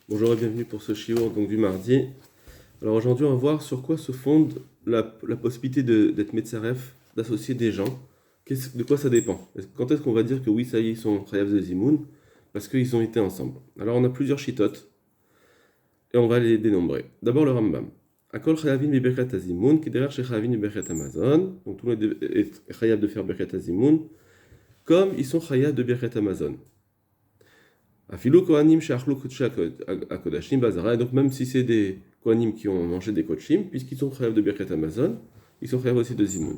Bonjour et bienvenue pour ce shiur donc du mardi. Alors aujourd'hui on va voir sur quoi se fonde la possibilité d'être metzaref, d'associer des gens. De quoi ça dépend? Quand est-ce qu'on va dire que oui ça y est ils sont chayav de zimoun? Parce qu'ils ont été ensemble. Alors on a plusieurs shitotes et on va les dénombrer. D'abord le Rambam. Akol chayavin bi birkat hazimoun qui derrière chez chayavin bi birkat Amazon. Donc tout le monde est chayav de faire birkat hazimoun comme ils sont chayav de birkat Amazon. Afilo Kohanim she'achlu kodesh hakodashim bazara. Donc même si c'est des Kohanim qui ont mangé des kodeshim, puisqu'ils sont chayav de Birkat Amazon, ils sont chayav aussi de Zimoun.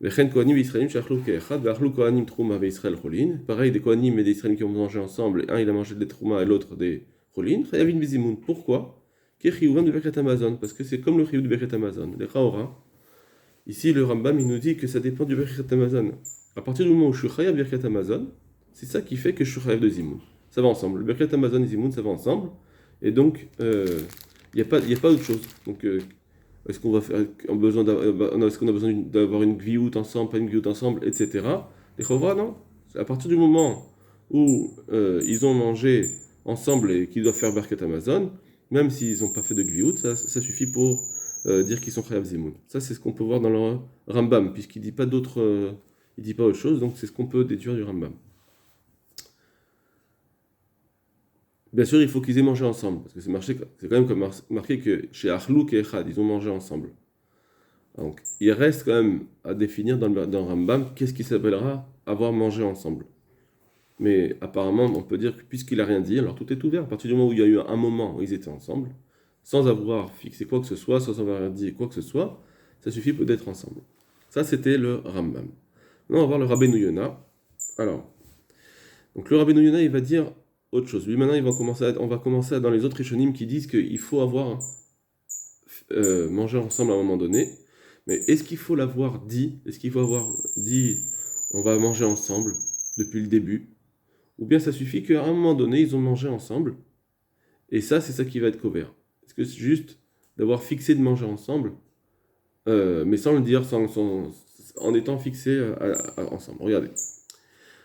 Vechen Kohanim Israëlim she'achlu ke'echad ve'achlu Kohanim Trouma ve'Israël Cholin. Pareil, des Kohanim et des Israélim qui ont mangé ensemble, et un il a mangé des Trouma et l'autre des Cholin, chayavin bezimoun. Pourquoi? Ke'chiyuvam de Birkat Amazon, parce que c'est comme le chiyuv de Birkat Amazon. Les Chaora. Ici, le Rambam il nous dit que ça dépend du Birkat Amazon. À partir du moment où je suis chayav Birkat Amazon, c'est ça qui fait que je suis chayav de Zimoun. Ça va ensemble. Le Birkat Amazon et Zimoun, ça va ensemble. Et donc, il n'y a pas autre chose. Donc, est-ce qu'on va faire, est-ce qu'on a besoin d'avoir une gviout ensemble, pas une gviout ensemble, etc. Les Chovra, non. À partir du moment où ils ont mangé ensemble et qu'ils doivent faire Birkat Amazon, même s'ils n'ont pas fait de gviout, ça suffit pour dire qu'ils sont chayav Zimoun. Ça, c'est ce qu'on peut voir dans le Rambam, puisqu'il dit pas d'autre, il dit pas autre chose, donc c'est ce qu'on peut déduire du Rambam. Bien sûr, il faut qu'ils aient mangé ensemble, parce que c'est quand même comme marqué que chez Achlouk et Echad, ils ont mangé ensemble. Donc, il reste quand même à définir dans Rambam qu'est-ce qui s'appellera avoir mangé ensemble. Mais apparemment, on peut dire que puisqu'il n'a rien dit, alors tout est ouvert. À partir du moment où il y a eu un moment où ils étaient ensemble, sans avoir fixé quoi que ce soit, sans avoir dit quoi que ce soit, ça suffit d'être ensemble. Ça, c'était le Rambam. Maintenant, on va voir le Rabbeinu Yonah. Alors, donc le Rabbeinu Yonah, il va dire autre chose. Lui, maintenant, on va commencer dans les autres Rishonim qui disent qu'il faut avoir mangé ensemble à un moment donné. Mais est-ce qu'il faut l'avoir dit? Est-ce qu'il faut avoir dit on va manger ensemble depuis le début? Ou bien ça suffit qu'à un moment donné, ils ont mangé ensemble et ça, c'est ça qui va être couvert. Est-ce que c'est juste d'avoir fixé de manger ensemble, mais sans le dire, en étant fixé ensemble? Regardez.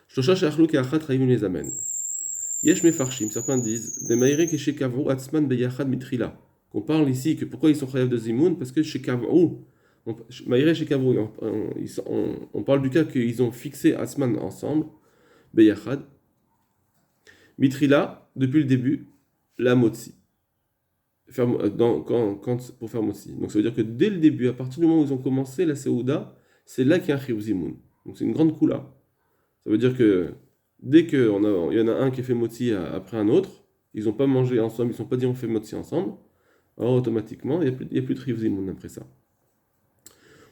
Shlosha she'achluk yachad chayivim les amen. Yesh mefarshim, certains disent, de maïre que chez Kavru atzman beyachad mitrila. Qu'on parle ici que pourquoi ils sont chayav de zimoun? Parce que chez Kavru, maïre chez Kavru, on parle du cas qu'ils ont fixé atzman ensemble, beyachad, mitrila, depuis le début, la motzi. Pour faire motzi. Donc ça veut dire que dès le début, à partir du moment où ils ont commencé la Seouda, c'est là qu'il y a un chiyuv zimoun. Donc c'est une grande koula. Ça veut dire que dès qu'il y en a un qui a fait motzi après un autre, ils n'ont pas mangé ensemble, ils ne sont pas dit on fait motzi ensemble, alors automatiquement, il n'y a plus de rivzimoun après ça.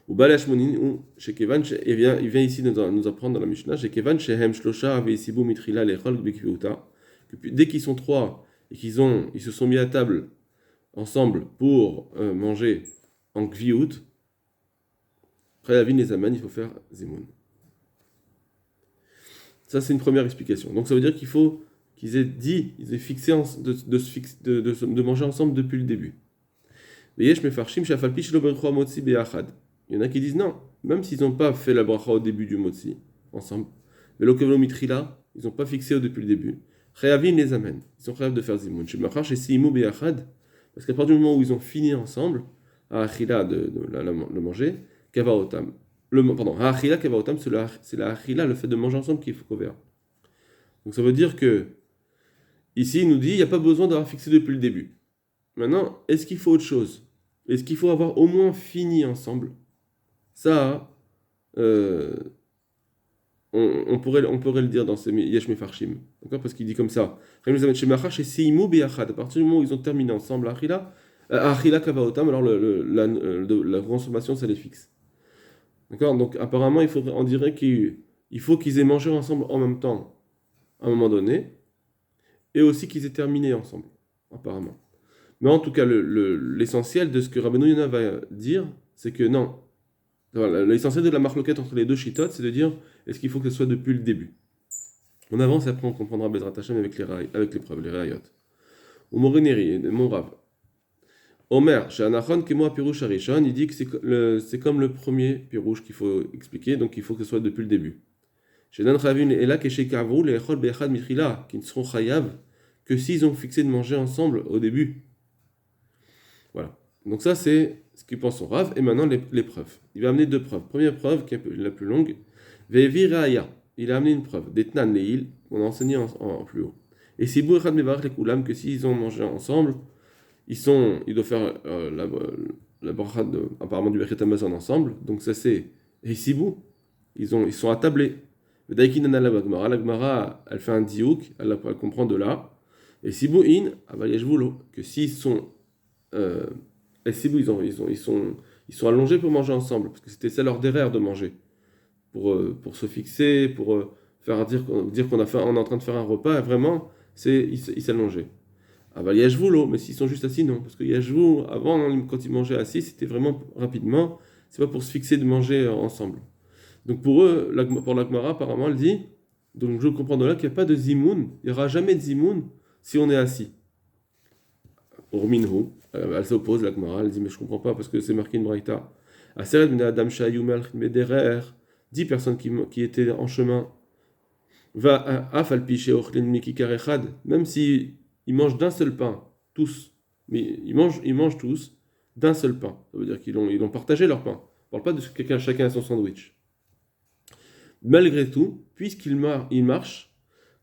Ou balash monin, ou chez Kevan, il vient ici nous apprendre dans la Mishnah, chez Kevan, chez Hem Shlosha, Veisibu Mitrila, Lechol, Bekivuta, que dès qu'ils sont trois et ils se sont mis à table ensemble pour manger en Gviout, après la vie les amène, il faut faire Zimoun. Ça, c'est une première explication. Donc, ça veut dire qu'il faut qu'ils aient dit, ils aient fixé de manger ensemble depuis le début. Il y en a qui disent non, même s'ils n'ont pas fait la bracha au début du motzi, ensemble. Mais l'okevlo mitrila, ils n'ont pas fixé depuis le début. Chayavim les amène. Ils sont chayav de faire zimoun. Parce qu'à partir du moment où ils ont fini ensemble, à achila de le manger, kavaotam. Pardon, ha'achila kavaotam, c'est la achila, le fait de manger ensemble qu'il faut couvrir. Donc ça veut dire que, ici il nous dit, il n'y a pas besoin d'avoir fixé depuis le début. Maintenant, est-ce qu'il faut autre chose? Est-ce qu'il faut avoir au moins fini ensemble? Ça, on pourrait le dire dans ces Yesh Mefarshim. D'accord? Parce qu'il dit comme ça. À partir du moment où ils ont terminé ensemble, Achila Kavaotam, alors la consommation, ça les fixe. D'accord? Donc apparemment, on dirait qu'il faut qu'ils aient mangé ensemble en même temps, à un moment donné, et aussi qu'ils aient terminé ensemble, apparemment. Mais en tout cas, l'essentiel de ce que Rabbeinu Yonah va dire, c'est que non. Voilà, l'essentiel de la marloquette entre les deux shitotes, c'est de dire est-ce qu'il faut que ce soit depuis le début. On avance et après on comprendra Bezrat Hashem avec les preuves, les rayot. Ou Morineri, mon Rav. Omer, chez Anachon, Kemo Pirouche Arishon, il dit que c'est comme le premier pirouche qu'il faut expliquer, donc il faut que ce soit depuis le début. Chez Dan Chavin et là, que chez Kavru, les Echol Bechad Michila, qui ne seront chayav que s'ils ont fixé de manger ensemble au début. Voilà. Donc ça, c'est ce qu'ils pensent son Rav. Et maintenant, les preuves. Il va amener 2 preuves. Première preuve, qui est la plus longue, Ve'evi Raya. Il a amené une preuve. D'Etnan Leil, on a enseigné en plus haut. Et si Bouechad Mevarach les Koulam, que s'ils ont mangé ensemble, ils doivent faire la bracha apparemment du Birkat Hamazon ensemble. Donc ça, c'est Hissibou. Ils sont attablés. La Gemara, elle fait un diouk, elle comprend de là. Et Sibou in, avaliyashvulo, que s'ils sont Sibou, ils sont allongés pour manger ensemble, parce que c'était ça leur derrière de manger, pour se fixer, pour faire dire qu'on on est en train de faire un repas, vraiment, ils s'allongeaient. Avaliyashvulo, mais s'ils sont juste assis, non, parce que yashvou, avant, quand ils mangeaient assis, c'était vraiment rapidement, c'est pas pour se fixer de manger ensemble. Donc pour eux, pour la Gemara, apparemment, elle dit, donc je comprends de là qu'il n'y a pas de zimoun, il n'y aura jamais de zimoun si on est assis. Or minhu, elle s'oppose, la Gemara, elle dit, mais je ne comprends pas parce que c'est marqué une braïta. Aseret ben adam shayou melch mederer, 10 personnes qui étaient en chemin, va afal piche ochlin mikikar echad, même si ils mangent d'un seul pain, tous, mais ils mangent tous d'un seul pain. Ça veut dire qu'ils ont partagé leur pain. On ne parle pas de quelqu'un, chacun a son sandwich. Malgré tout, puisqu'il marche,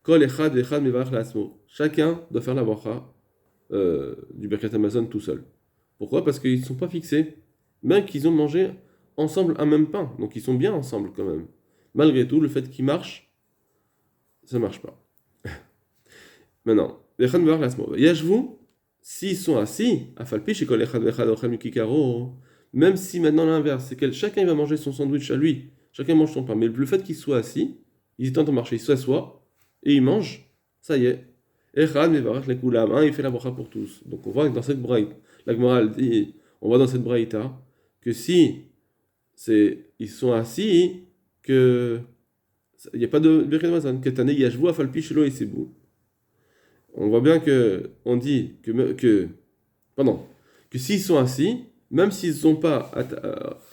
kol echad echad mevarach la'asmo. Chacun doit faire la bracha du Birkat Hamazon tout seul. Pourquoi? Parce qu'ils ne sont pas fixés, même qu'ils ont mangé ensemble un même pain. Donc ils sont bien ensemble quand même. Malgré tout, le fait qu'ils marchent, ça ne marche pas. Maintenant, echad mevarach la'asmo. Yashvu, s'ils sont assis, afalpi chez kol echad echad ochel mikikaro, même si maintenant l'inverse, c'est que chacun va manger son sandwich à lui. Chacun mange son pain. Mais le fait qu'il soit assis, il tente de marcher, il s'assoit et il mange, ça y est. Echad mevarach les koulam, il fait la bracha pour tous. Donc on voit que dans cette braïta, la Gemara dit, on voit dans cette braïta que si ils sont assis, que il n'y a pas de Birkat Hamazon, que tane yashvu afalpi shelo isebou. On voit bien que on dit que s'ils sont assis, même s'ils ne se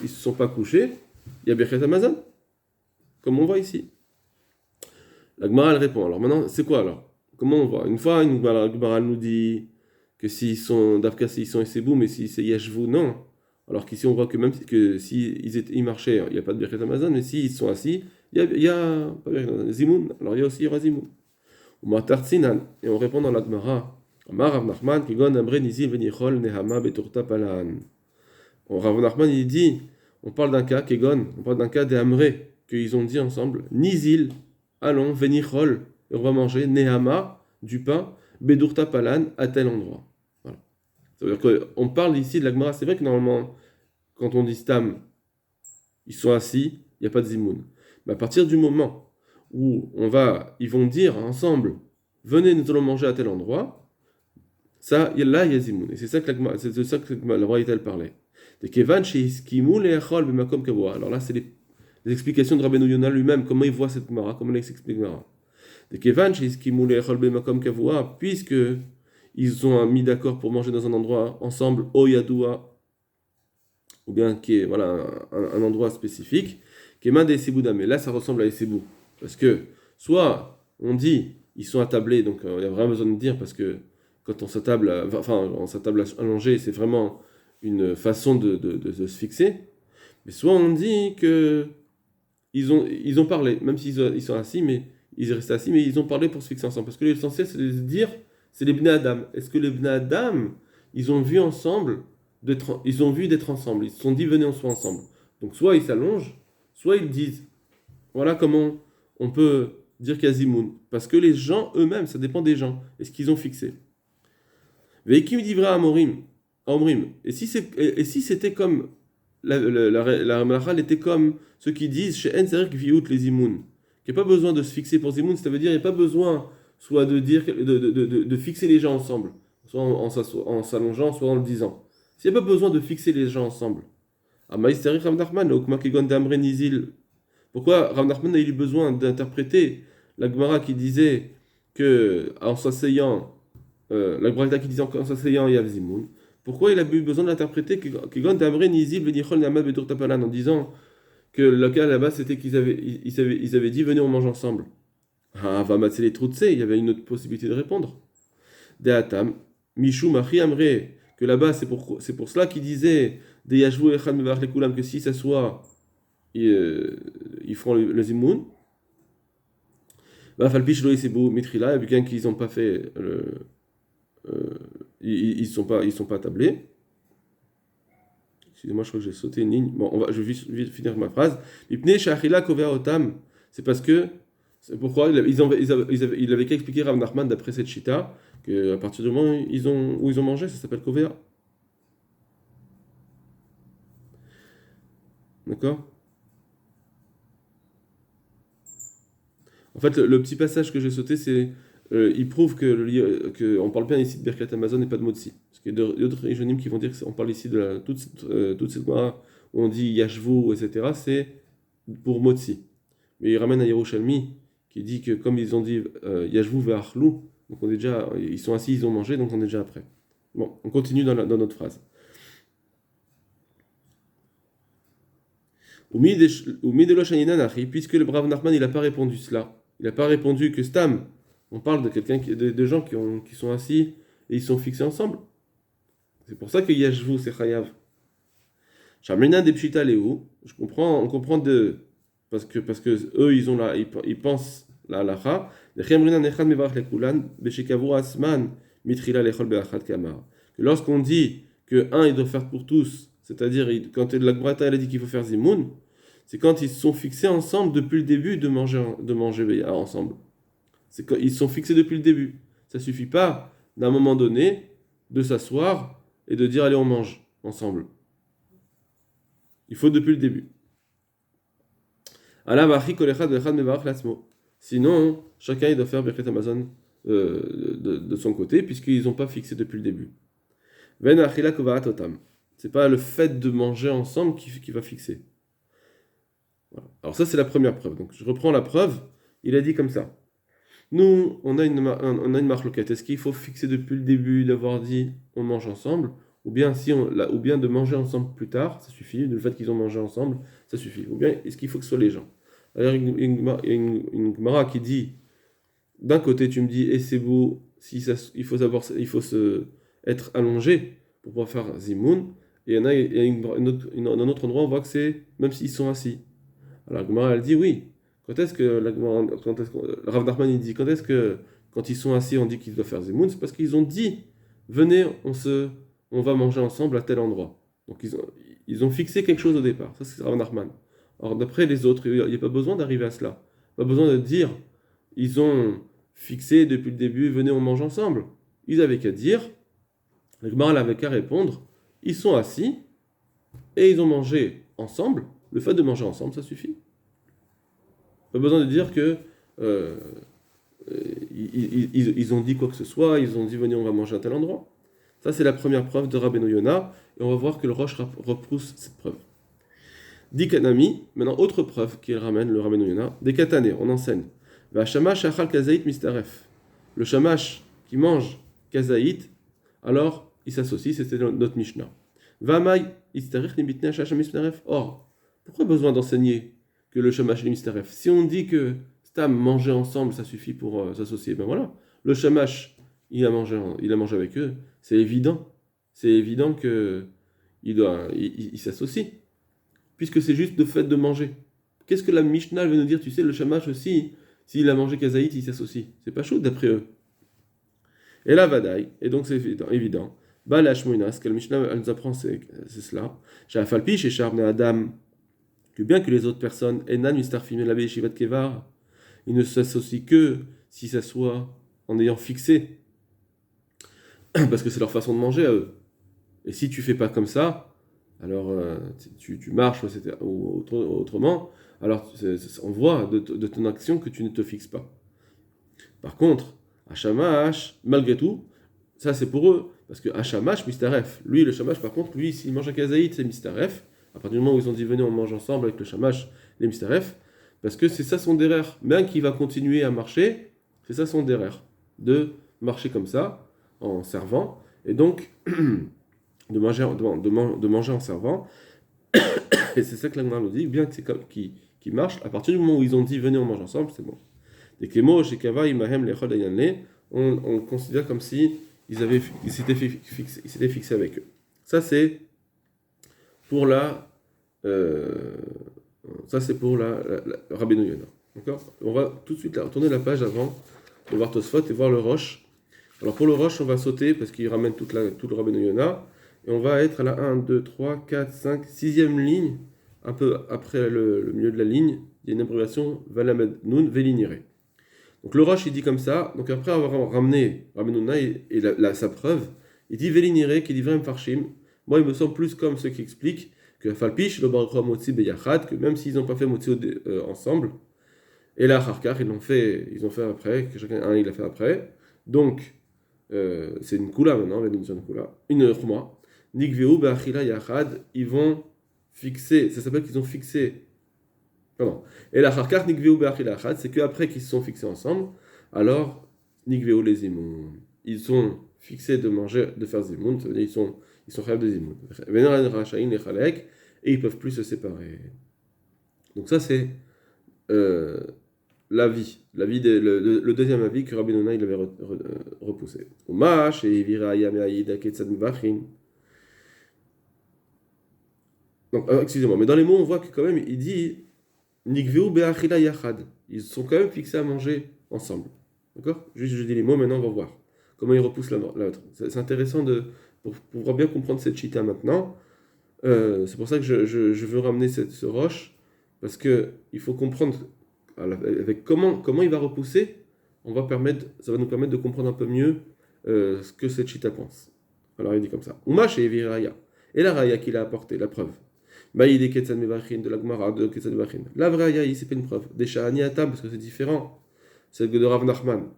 sont pas couchés, il y a Birkat Hamazon, comme on voit ici. La Gemara elle répond. Alors maintenant, c'est quoi alors? Comment on voit? Une fois, la Gemara nous dit que s'ils sont d'Afka, s'ils sont Essebou, mais si c'est Yashvu, non. Alors qu'ici, on voit que même que s'ils marchaient, il n'y a pas de Birkat Hamazon, mais s'ils sont assis, il y a pas Zimoun. Alors il y aura Zimoun. Et on répond dans la Gemara. Rav Nachman, Kigon Amre Nizil Venichol Nehama Beturta Palaan. Rav Nachman, il dit. On parle d'un cas, Kegon, on parle d'un cas des Amré, qu'ils ont dit ensemble, Nizil, allons, Venichol, et on va manger, Nehama, du pain, Bedurta Palan, à tel endroit. Voilà. Ça veut dire qu'on parle ici de la Gemara. C'est vrai que normalement, quand on dit Stam, ils sont assis, il n'y a pas de Zimoun. Mais à partir du moment où ils vont dire ensemble, venez, nous allons manger à tel endroit, là, il y a Zimoun. Et c'est ça que la Gemara parlait. Alors là, c'est les explications de Rabbeinu Yonah lui-même, comment il voit cette Gemara, comment il s'explique Gemara. Puisque ils ont mis d'accord pour manger dans un endroit ensemble, Oyadoua, ou bien qui est un endroit spécifique, qui est main des Sibouda, mais là ça ressemble à Essebou. Parce que soit on dit ils sont attablés, donc il y a vraiment besoin de dire, parce que quand on s'attable, allongé, c'est vraiment une façon de se fixer, mais soit on dit que ils ont parlé, même s'ils sont assis, mais ils restent assis, mais ils ont parlé pour se fixer ensemble. Parce que l'essentiel, c'est de dire, c'est les Bnei Adam. Est-ce que les Bnei Adam, ils ont vu ensemble, ils ont vu d'être ensemble, ils se sont dit, venez, on soit ensemble. Donc soit ils s'allongent, soit ils disent, voilà comment on peut dire qu'il y a Zimoun. Parce que les gens eux-mêmes, ça dépend des gens, est-ce qu'ils ont fixé. Veikim divra amorim. Et si c'était comme la Malachal était comme ceux qui disent chez Enzerik Viout les Imoun, qu'il n'y a pas besoin de se fixer pour Zimoun, ça veut dire qu'il n'y a pas besoin soit de dire de fixer les gens ensemble, soit en s'allongeant, soit en le disant. S'il n'y a pas besoin de fixer les gens ensemble. Pourquoi Rav Nachman a eu besoin d'interpréter la Gemara qui disait que en s'asseyant, la Gemara qui disait en s'asseyant il y a Zimoun? Pourquoi il a eu besoin d'interpréter en disant que le cas là-bas c'était qu'ils avaient dit venez on mange ensemble. Ah, va matzer les trous de il y avait une autre possibilité de répondre. de Atam, Mishum Achi Amre, que là-bas c'est pour cela qu'il disait de Yashvu Echad Mevarach Lekulam, que si ça soit, ils feront le Zimoun. Bah, Falpish Lo Isebu Mitrila, et bien qu'ils n'ont pas fait ils sont pas tablés. Excusez-moi, je crois que j'ai sauté une ligne. Bon, je vais vite finir ma phrase. Ipne Shachila Kovea Otam, c'est parce que c'est pourquoi il avait qu'à expliquer Rav Nachman d'après cette chita qu'à partir du moment où ils ont mangé, ça s'appelle Kovea. D'accord? En fait, le petit passage que j'ai sauté, c'est il prouve que on parle bien ici de Birkat Amazon et pas de Motsi. Parce qu'il y a d'autres Rishonim qui vont dire qu'on parle ici de toute cette Gemara où on dit Yashvu, etc. C'est pour Motsi. Mais il ramène à Yerushalmi qui dit que comme ils ont dit Yashvu ve'achlou, donc on est déjà, ils sont assis, ils ont mangé, donc on est déjà après. Bon, on continue dans notre phrase. Puisque le brave Nachman il n'a pas répondu cela, il n'a pas répondu que Stam, on parle de quelqu'un de gens qui sont assis et ils sont fixés ensemble. C'est pour ça que Yashvu c'est Chayav. Shamrina de Pshita Léou, on comprend parce que eux ils pensent la halacha. Que lorsqu'on dit que un il doit faire pour tous, c'est-à-dire quand la Gemara elle a dit qu'il faut faire zimoun, c'est quand ils se sont fixés ensemble depuis le début de manger ensemble. C'est quand ils sont fixés depuis le début. Ça suffit pas d'un moment donné de s'asseoir et de dire allez on mange ensemble. Il faut depuis le début. Sinon, chacun il doit faire Birkat Amazon de son côté, puisqu'ils n'ont pas fixé depuis le début. C'est pas le fait de manger ensemble qui va fixer. Voilà. Alors ça c'est la première preuve. Donc je reprends la preuve. Il a dit comme ça. Nous, on a une marloquette. Est-ce qu'il faut fixer depuis le début d'avoir dit on mange ensemble, ou bien ou bien de manger ensemble plus tard, ça suffit. Le fait qu'ils ont mangé ensemble, ça suffit. Ou bien est-ce qu'il faut que ce soit les gens. Alors il y a une Gemara qui dit d'un côté tu me dis et c'est beau il faut être allongé pour pouvoir faire zimoun, et il y en a un autre endroit on voit que c'est même s'ils sont assis. Alors la Gemara elle dit oui. Quand est-ce que le Rav Nachman il dit quand ils sont assis on dit qu'ils doivent faire zimoun, c'est parce qu'ils ont dit venez on va manger ensemble à tel endroit. Donc ils ont fixé quelque chose au départ. Ça c'est Rav Nachman. Alors d'après les autres, il n'y a pas besoin d'arriver à cela. Pas besoin de dire ils ont fixé depuis le début venez on mange ensemble. Ils avaient qu'à dire, le Gemara avait qu'à répondre ils sont assis et ils ont mangé ensemble. Le fait de manger ensemble ça suffit. Pas besoin de dire que ils ont dit quoi que ce soit, ils ont dit venez on va manger à tel endroit. Ça c'est la première preuve de Rabbeinu Yona, et on va voir que le Roche repousse cette preuve. Dit Kanami, maintenant autre preuve qu'il ramène le Rabbeinu Yona, des Katane, on enseigne. Va shamash achal kazaït mistaref. Le shamash qui mange kazaït, alors il s'associe, c'était notre Mishnah. Va mai istarich nibitne shasham mistaref. Or, pourquoi besoin d'enseigner que le shamash est mistaref? Si on dit que Stam manger ensemble, ça suffit pour s'associer, ben voilà. Le shamash, il a mangé avec eux, c'est évident. C'est évident que il s'associe. Puisque c'est juste le fait de manger. Qu'est-ce que la Mishnah veut nous dire? Tu sais, le shamash aussi, s'il a mangé kazaït, il s'associe. C'est pas chaud d'après eux. Et là, vadaï, et donc c'est évident. Bala shmoina, ce que la Mishnah elle nous apprend, c'est cela. Shafalpi chez Sharne Adam, que bien que les autres personnes, Enan mistarfim la Yeshivat Kevar, ils ne s'associent que s'ils s'assoient en ayant fixé. Parce que c'est leur façon de manger à eux. Et si tu fais pas comme ça, alors tu marches ou autrement, alors on voit de ton action que tu ne te fixes pas. Par contre, Hachamash, malgré tout, ça c'est pour eux, parce que Hachamash, Mistaref, lui le Shamash par contre, lui s'il mange un kazaït, c'est Mistaref, à partir du moment où ils ont dit venez on mange ensemble avec le Shamash, les Mistaref, parce que c'est ça son derrière, même qu'il va continuer à marcher, c'est ça son derrière, de marcher comme ça, en servant, et donc de manger en servant. Et c'est ça que l'Agmara nous dit, bien que c'est comme qui marche, à partir du moment où ils ont dit venez on mange ensemble, c'est bon. Des kemo chez Kava imahem lechol dayanle, on considère comme si ils s'étaient fixés avec eux. Ça c'est pour la, euh, la Rabbeinu Yonah. D'accord? On va tout de suite tourner la page avant de voir Tosfot et voir le Rosh. Alors pour le Rosh, on va sauter parce qu'il ramène tout le Rabbeinu Yonah. Et on va être à la 1, 2, 3, 4, 5, 6e ligne, un peu après le milieu de la ligne. Il y a une abréviation Valamed Nun Velinire. Donc le Rosh il dit comme ça. Donc après avoir ramené Rabbeinu Yonah et sa preuve, il dit Velinire qui dit Vrem Farshim. Moi, il me semble plus comme ceux qui expliquent que Falpish, le Baruch Motzi Beyachad, que même s'ils n'ont pas fait Motzi ensemble, et là, Harkar, ils ont fait après, que chacun il l'a fait après. Donc, c'est une Kula maintenant, une Kula, une Khuma. Nikveu Be'achila Yachad, ils vont fixer, ça s'appelle qu'ils ont fixé. Pardon. Et la Harkar, Nikveu Be'achila Yachad, c'est qu'après qu'ils se sont fixés ensemble, alors, Nikveu les Zimoun. Ils sont fixés de manger, de faire Zimoun, ça veut dire ils sont capables de Zimoun. Et ils ne peuvent plus se séparer. Donc ça c'est l'avis. Le deuxième avis que Rabbi Nona il avait repoussé. Donc, excusez-moi, mais dans les mots on voit que quand même il dit Nikveu be'achila yachad. Ils sont quand même fixés à manger ensemble. D'accord? Juste je dis les mots, maintenant on va voir comment il repousse l'autre. C'est intéressant pour bien comprendre cette chita maintenant. C'est pour ça que je veux ramener ce roche, parce qu'il faut comprendre avec comment il va repousser, ça va nous permettre de comprendre un peu mieux ce que cette chita pense. Alors il dit comme ça. Umash et Viraya. Et la raya qu'il a apporté, la preuve. Baïd et Ketzad Mevachin, de la Gemara de Ketzad Mevachin. La vraie raya, c'est pas une preuve. Des Shahani Atam, parce que c'est différent. C'est de Rav Nachman.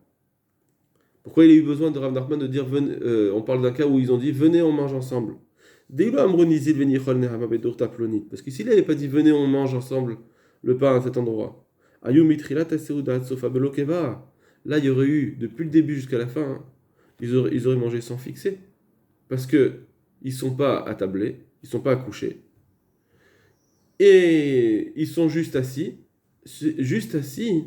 Pourquoi il a eu besoin de Rav Nachman de dire, on parle d'un cas où ils ont dit, venez, on mange ensemble. Parce qu'ici, il n'avait pas dit venez, on mange ensemble le pain à cet endroit. Là, il y aurait eu, depuis le début jusqu'à la fin, ils auraient mangé sans fixer. Parce qu'ils ne sont pas attablés, ils ne sont pas accouchés. Et ils sont juste assis. Juste assis,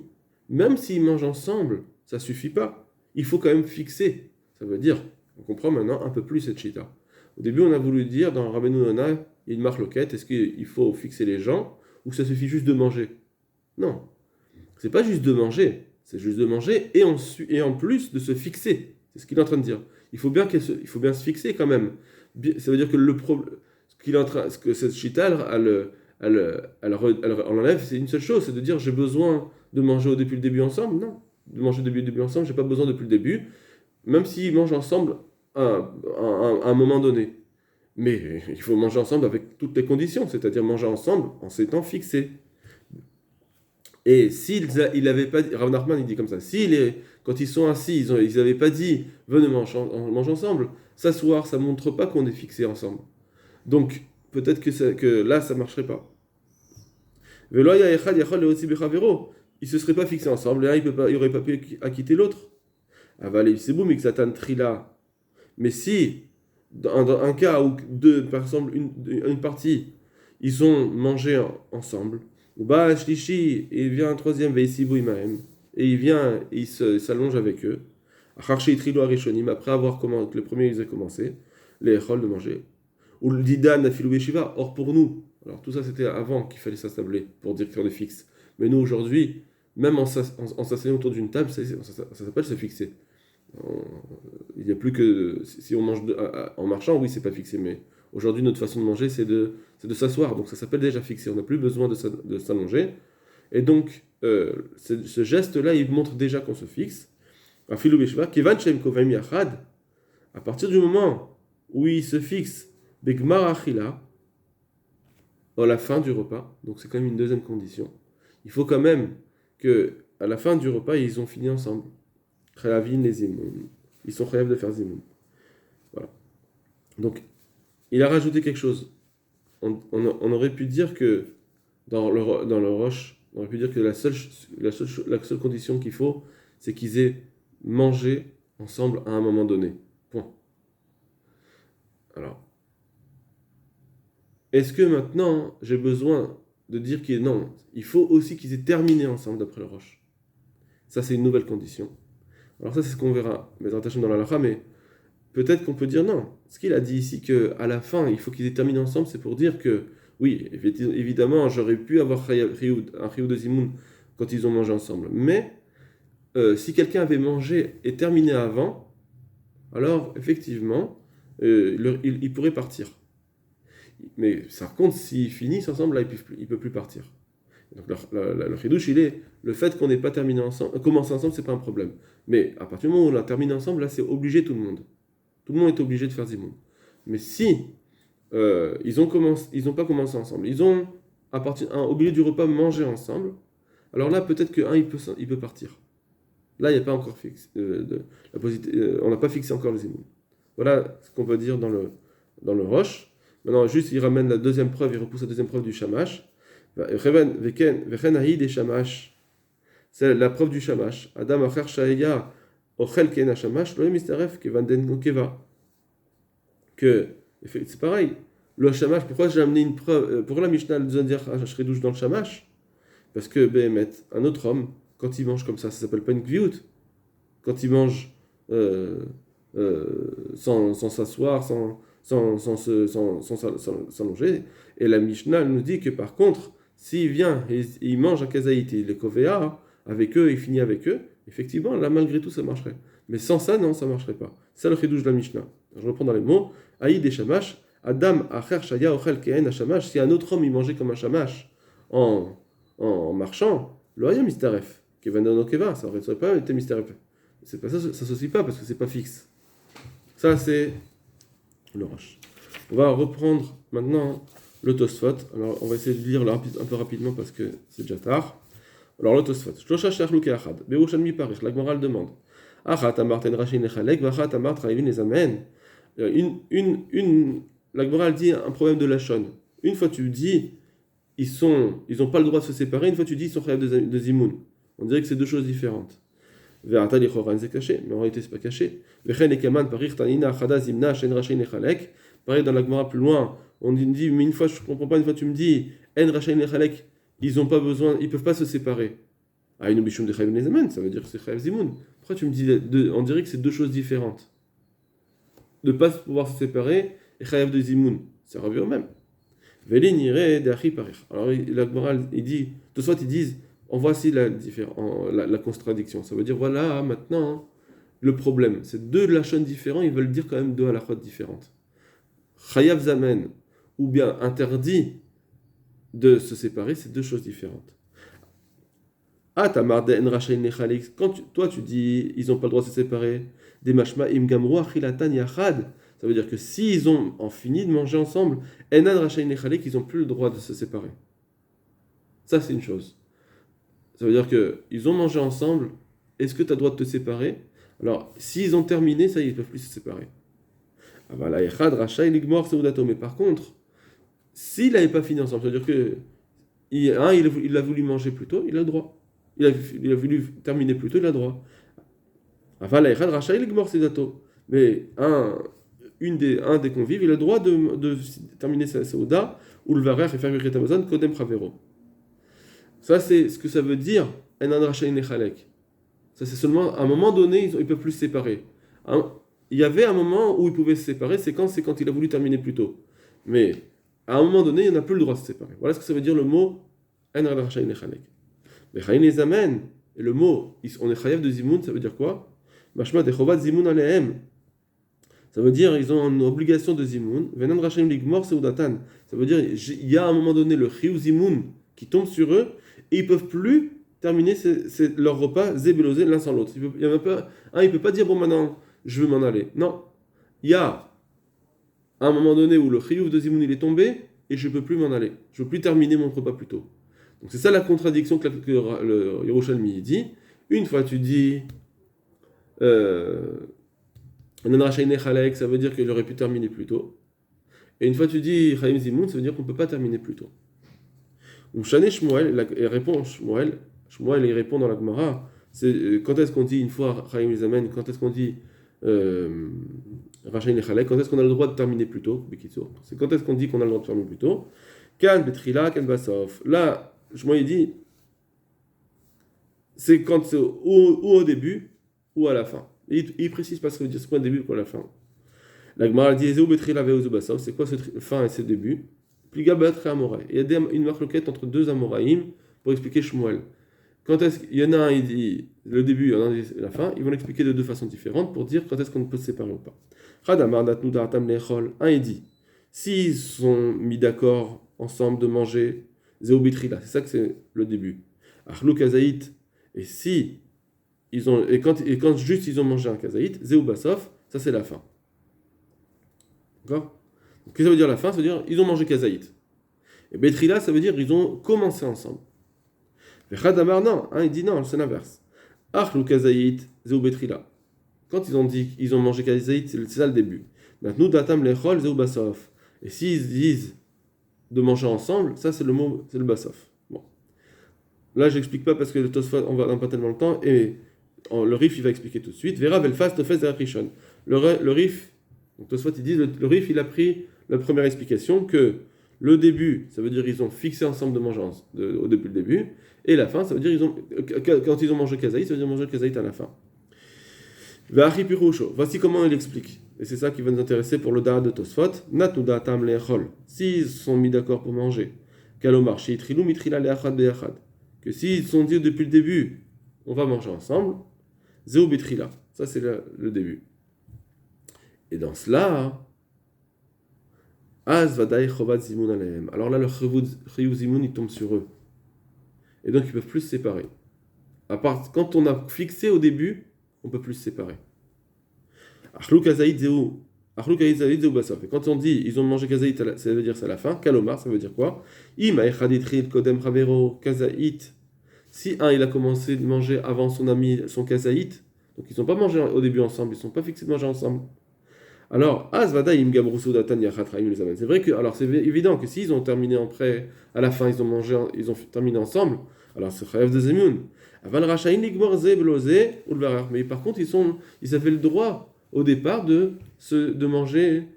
même s'ils mangent ensemble, ça ne suffit pas. Il faut quand même fixer. Ça veut dire, on comprend maintenant un peu plus cette chita. Au début, on a voulu dire, dans Rabbeinu Yonah, il y a une marloquette, est-ce qu'il faut fixer les gens ou ça suffit juste de manger? Non, c'est pas juste de manger, c'est juste de manger et en plus de se fixer. C'est ce qu'il est en train de dire. Il faut bien se fixer quand même. Ça veut dire que ce que cette chita, elle enlève, c'est une seule chose, c'est de dire j'ai besoin de manger depuis le début ensemble. Non, de manger depuis le début ensemble, j'ai pas besoin depuis le début, même s'ils mangent ensemble à un moment donné. Mais il faut manger ensemble avec toutes les conditions, c'est-à-dire manger ensemble en s'étant fixé. Et il n'avait pas dit, Rav Nachman il dit comme ça, quand ils sont assis, ils n'avaient pas dit venez on mange ensemble, s'asseoir, ça ne montre pas qu'on est fixé ensemble. Donc peut-être que là ça ne marcherait pas. Ils ne se seraient pas fixés ensemble, et il n'aurait pas pu acquitter l'autre. Mais si, dans un cas où par exemple, une partie, ils ont mangé ensemble, et il vient un troisième, et il vient, et il s'allonge avec eux, après avoir que le premier ils aient commencé, les écoles de manger. Ou le didan or pour nous, alors tout ça c'était avant qu'il fallait s'assembler pour dire qu'on est fixe. Mais nous aujourd'hui, même en s'asseyant autour d'une table, ça s'appelle se fixer. Il n'y a plus que si on mange en marchant, oui, c'est pas fixé, mais aujourd'hui notre façon de manger c'est de s'asseoir, donc ça s'appelle déjà fixé. On n'a plus besoin de s'allonger, et donc ce geste-là, il montre déjà qu'on se fixe. À partir du moment où il se fixe, à la fin du repas, donc c'est quand même une deuxième condition. Il faut quand même que à la fin du repas, ils ont fini ensemble. Ils sont capables de faire zimoun. Voilà. Donc, il a rajouté quelque chose. On aurait pu dire que dans le roche, on aurait pu dire que la seule condition qu'il faut, c'est qu'ils aient mangé ensemble à un moment donné. Point. Alors, est-ce que maintenant j'ai besoin de dire qu'il non, il faut aussi qu'ils aient terminé ensemble d'après le roche. Ça, c'est une nouvelle condition. Alors ça, c'est ce qu'on verra, mais dans la halakha, mais peut-être qu'on peut dire non. Ce qu'il a dit ici, qu'à la fin, il faut qu'ils terminent ensemble, c'est pour dire que, oui, évidemment, j'aurais pu avoir un chiyuv de zimoun quand ils ont mangé ensemble. Mais si quelqu'un avait mangé et terminé avant, alors effectivement, il pourrait partir. Mais ça compte, s'ils finissent ensemble, là, il ne peut plus partir. Donc le chidouche, il est le fait qu'on n'ait pas terminé ensemble, commencé ensemble, c'est pas un problème. Mais à partir du moment où on a terminé ensemble, là, c'est obligé tout le monde. Tout le monde est obligé de faire zimoun. Mais si ils ont pas commencé ensemble, ils ont au milieu du repas mangé ensemble, alors là peut-être qu'un il peut partir. Là il n'y a pas encore fixe, on n'a pas fixé encore les zimoun. Voilà ce qu'on peut dire dans le roche. Maintenant juste il ramène la deuxième preuve, il repousse la deuxième preuve du shamash. C'est la preuve du shamash. Adam acher shaya ochel ken shamash lo mistaref kevan den keva. Que c'est pareil. Le shamash, pourquoi j'ai amené une preuve? Pourquoi la Mishnah nous a dit Shredouche dans le shamash? Parce que Behemet, un autre homme, quand il mange comme ça s'appelle pas une kviout. Quand il mange sans s'asseoir, sans s'allonger. Et la Mishnah nous dit que par contre, s'il vient et il mange un kazaïti, les kovea, avec eux, il finit avec eux, effectivement, là malgré tout ça marcherait. Mais sans ça, non, ça marcherait pas. C'est le chidouche de la Mishnah. Je reprends dans les mots. Aïd et shamash, Adam acher shaya ochel kehen a shamash. Si un autre homme il mangeait comme un shamash en marchant, lo haya mistaref. Kevan keva, ça aurait pas été mistaref. C'est pas ça, ça s'associe pas parce que c'est pas fixe. Ça c'est le roche. On va reprendre maintenant le Tosfot. Alors on va essayer de lire un peu rapidement parce que c'est déjà tard. Alors le Tosfot. Shlosha shachluke achad. Beushalmi parich. La Gemara demande. Achat amart en rachin lechalek, vachat amart raivin les amen. La Gemara dit un problème de lachon. Une fois tu dis ils ont pas le droit de se séparer. Une fois tu dis ils sont chayav de zimoun. On dirait que c'est deux choses différentes. Ve'ata lichoran c'est caché, mais en réalité c'est pas caché. Vechen ekaman parich tanina achada zimna shen rachin lechalek. Pareil dans la Gemara plus loin, on dit mais une fois je comprends pas, une fois tu me dis en rachin lechalek, ils ont pas besoin, ils peuvent pas se séparer. Ah une bishum de chayav les amen, ça veut dire que c'est chayav zimoun. Pourquoi tu me dis on dirait que c'est deux choses différentes. De ne pas pouvoir se séparer et chayav de zimoun, ça revient au même. Veli nire de achi parich. Alors la Gemara il dit, de soit ils disent, on voit ici la contradiction. Ça veut dire voilà maintenant le problème, c'est deux lachons différents, ils veulent dire quand même deux halachot différentes. Chayav zamen ou bien interdit de se séparer, c'est deux choses différentes. Ah, tamarde en rachain nechalik. Quand toi tu dis ils n'ont pas le droit de se séparer, des mashma im gamru achilatan yachad. Ça veut dire que s'ils ont fini de manger ensemble, enan rachain nechalik, ils n'ont plus le droit de se séparer. Ça c'est une chose. Ça veut dire que ils ont mangé ensemble. Est-ce que tu as le droit de te séparer? Alors s'ils ont terminé, ça ils ne peuvent plus se séparer. Ah bah la yachad rachain ligmor seudato. Mais par contre, s'il n'avait pas fini ensemble, ça veut dire que il a voulu manger plus tôt, il a le droit. Il a voulu terminer plus tôt, il a le droit. Mais un des convives, il a le droit de terminer sa Saouda, ou le varer et faire Birkat Hamazon, Kodem Chavero. Ça, c'est ce que ça veut dire, Enan Rachain Nechalek. Ça, c'est seulement à un moment donné, ils ne peuvent plus se séparer. Il y avait un moment où ils pouvaient se séparer, c'est quand il a voulu terminer plus tôt. Mais à un moment donné, il n'a plus le droit de se séparer. Voilà ce que ça veut dire le mot Enan Rachain Nechalek. Mais chayin les amène, et le mot, on est chayav de zimoun, ça veut dire quoi? Mashma de chovat zimoun alehem. Ça veut dire, ils ont une obligation de zimoun. Venan rachayim ligmor seudatan. Ça veut dire, il y a à un moment donné le chiyuv zimoun qui tombe sur eux, et ils peuvent plus terminer leur repas zébélosé l'un sans l'autre. Il peut pas dire, bon maintenant, je veux m'en aller. Non. Il y a à un moment donné où le chiyuv de zimoun il est tombé, et je peux plus m'en aller. Je peux plus terminer mon repas plus tôt. Donc c'est ça la contradiction que le Yerushalmi dit. Une fois tu dis ça veut dire qu'il aurait pu terminer plus tôt. Et une fois tu dis Chaim Zimoun, ça veut dire qu'on ne peut pas terminer plus tôt. Donc Shané Shmuel, il répond Shmuel il répond dans la Gemara, c'est quand est-ce qu'on dit une fois Chaim les amène, quand est-ce qu'on dit Rachain Lechalek, quand est-ce qu'on a le droit de terminer plus tôt? C'est quand est-ce qu'on dit qu'on a le droit de terminer plus tôt? Kan Betrila, Kan Basof. Là, Shmuel il dit, c'est quand c'est ou au début ou ou à la fin. Et il précise pas ce que veut dire, c'est quoi le début et quoi la fin. La Gemara dit Ezeu betrila ve'ezeu basov, c'est quoi ce fin et ce début? Pliga be'atre amoraï. Il y a une marloquette entre deux amoraïm pour expliquer Shmuel. Quand est-ce qu'il y en a un, il dit le début, il y en a un, il dit la fin, ils vont l'expliquer de deux façons différentes pour dire quand est-ce qu'on peut se séparer ou pas. Un, il dit s'ils sont mis d'accord ensemble de manger Zeu betrila, c'est ça que c'est le début. Achlou kazaït, et si ils ont, et quand juste ils ont mangé un kazaït, Zeu basov, ça c'est la fin. D'accord? Qu'est-ce que ça veut dire la fin? Ça veut dire ils ont mangé kazaït. Et betrila, ça veut dire ils ont commencé ensemble. Vechadamar, non, il dit non, c'est l'inverse. Achlou kazaït, Zeu betrila. Quand ils ont dit qu'ils ont mangé kazaït, c'est ça le début. Maintenant, datam lechol, Zeu basov. Et s'ils disent de manger ensemble, ça c'est le mot, c'est le basov. Bon. Là, j'explique pas parce que le Tosfot, on va pas tellement le temps, et le Rif, il va expliquer tout de suite. Vera velfast tofes rishon. Le Rif, donc Tosfot, il dit, le Rif, il a pris la première explication que le début, ça veut dire ils ont fixé ensemble de manger depuis le début, et la fin, ça veut dire quand ils ont mangé kazaït, ça veut dire manger kazaït à la fin. V'achi pirusho. Voici comment il explique. Et c'est ça qui va nous intéresser pour le da'at de Tosfot. Natu da'atam le'echol. S'ils sont mis d'accord pour manger, kalomar sheitrilou mitrila le'achad be'achad. Que s'ils sont dit depuis le début, on va manger ensemble, zeu betrila. Ça c'est le début. Et dans cela, az vadaï chovat zimun alehem. Alors là, le chiyuv zimun il tombe sur eux. Et donc ils peuvent plus se séparer. À part quand on a fixé au début, on peut plus se séparer. Achlou kazaït zeu basaf. Et quand on dit ils ont mangé kazaït, ça veut dire c'est à la fin. Kalomar, ça veut dire quoi? Ima echaditril kodem chavero kazaït. Si un il a commencé de manger avant son ami son kazaït, donc ils sont pas mangé au début ensemble, ils sont pas fixés de manger ensemble. Alors azvada im gabrusu datan yachatraim les amen. C'est vrai que alors c'est évident que s'ils ont terminé après à la fin ils ont terminé ensemble, alors c'est chayav de zemun. Aval rachain ligmor ze blose ou le varar. Mais par contre ils avaient le droit au départ de manger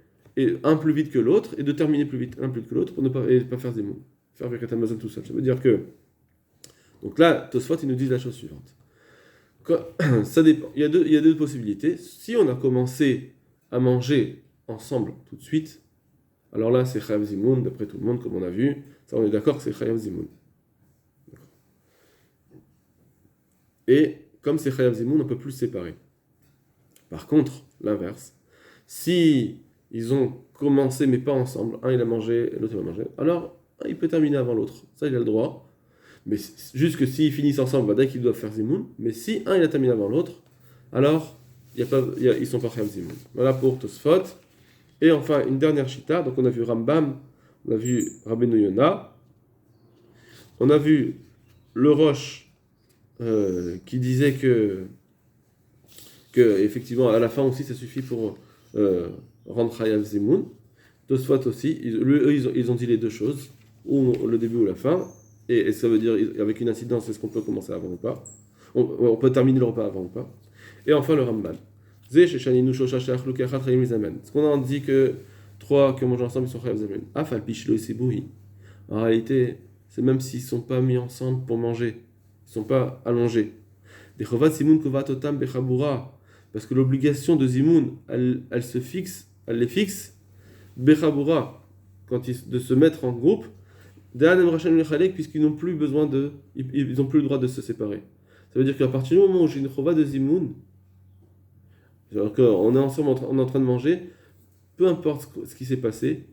un plus vite que l'autre et de terminer un plus vite que l'autre pour ne pas faire zemun, faire Birkat Hamazon tout seul. Ça veut dire que donc là Tosfot il nous dit la chose suivante. Ça dépend. Il y a deux possibilités. Si on a commencé à manger ensemble tout de suite, alors là c'est chayav zimoun d'après tout le monde comme on a vu. Ça on est d'accord que c'est chayav zimoun. Et comme c'est chayav zimoun, on ne peut plus se séparer. Par contre, l'inverse, si ils ont commencé mais pas ensemble, un il a mangé et l'autre il a mangé, alors il peut terminer avant l'autre. Ça il a le droit. Mais juste que s'ils finissent ensemble, dès qu'ils doivent faire zimoun. Mais si un il a terminé avant l'autre, alors ils sont pas chayav zimoun. Voilà pour Tosfot. Et enfin une dernière chita. Donc on a vu Rambam, on a vu Rabbeinu Yona, on a vu le Roche qui disait que effectivement à la fin aussi ça suffit pour rendre chayav zimoun. Tosfot aussi, ils ont dit les deux choses, ou le début ou la fin. Et ça veut dire, avec une incidence, est-ce qu'on peut commencer avant ou pas? On peut terminer le repas avant ou pas? Et enfin, le Ramban. Ce qu'on a dit que trois qui ont mangé ensemble, ils sont chayav zamen. Afal pishlo isibouhi. En réalité, c'est même s'ils ne sont pas mis ensemble pour manger, ils ne sont pas allongés. Des chovat simun kovatotam bechabura. Parce que l'obligation de zimoun, elle les fixe, bechabura, de se mettre en groupe. Puisqu'ils n'ont plus besoin ils n'ont plus le droit de se séparer. Ça veut dire qu'à partir du moment où j'ai une chova de zimoun, c'est-à-dire qu'on est ensemble, on est en train de manger, peu importe ce qui s'est passé,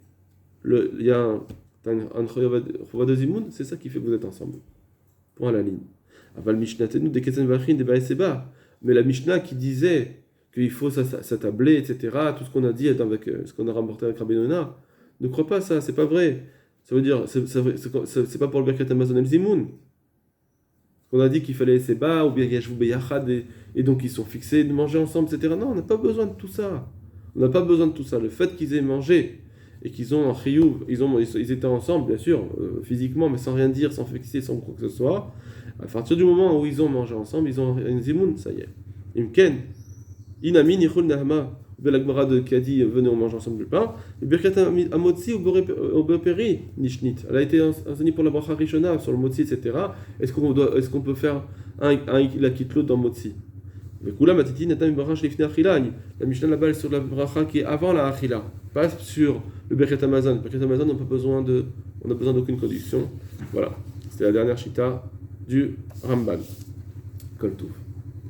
il y a un chova de zimoun, c'est ça qui fait que vous êtes ensemble. Point à la ligne. Aval mishnatenu de ketsen vachin de baeseba. Mais la Mishnah qui disait qu'il faut s'attabler, etc., tout ce qu'on a dit avec ce qu'on a rapporté avec Rabbeinu Yona, ne crois pas ça, c'est pas vrai. Ça veut dire, c'est pas pour le Birkat Hamazon El Zimoun. On a dit qu'il fallait Seba ou bien Yashvu Beyachad et donc ils sont fixés de manger ensemble, etc. Non, on n'a pas besoin de tout ça. On n'a pas besoin de tout ça. Le fait qu'ils aient mangé et qu'ils ont un chiyuv, ils étaient ensemble, bien sûr, physiquement, mais sans rien dire, sans fixer, sans quoi que ce soit. À partir du moment où ils ont mangé ensemble, ils ont un zimoun, ça y est. Imken, Inamin Yichul Nahama. De la Gemara qui a dit venez on mange ensemble du pain. Et Birkat Hamotzi ou Boreperi Nishnit. Elle a été enseignée pour la bracha Rishona sur le Motzi, etc. Est-ce qu'on peut faire un la kitlo dans Motzi? Mais Kula Matiti Natam Barash Lifne Achila. La Mishnah là-bas est sur la bracha qui est avant la Achila, pas sur le Birkat Hamazon. Le Birkat Hamazon, on n'a besoin d'aucune condition. Voilà, c'était la dernière shita du Ramban. Kol Tuv.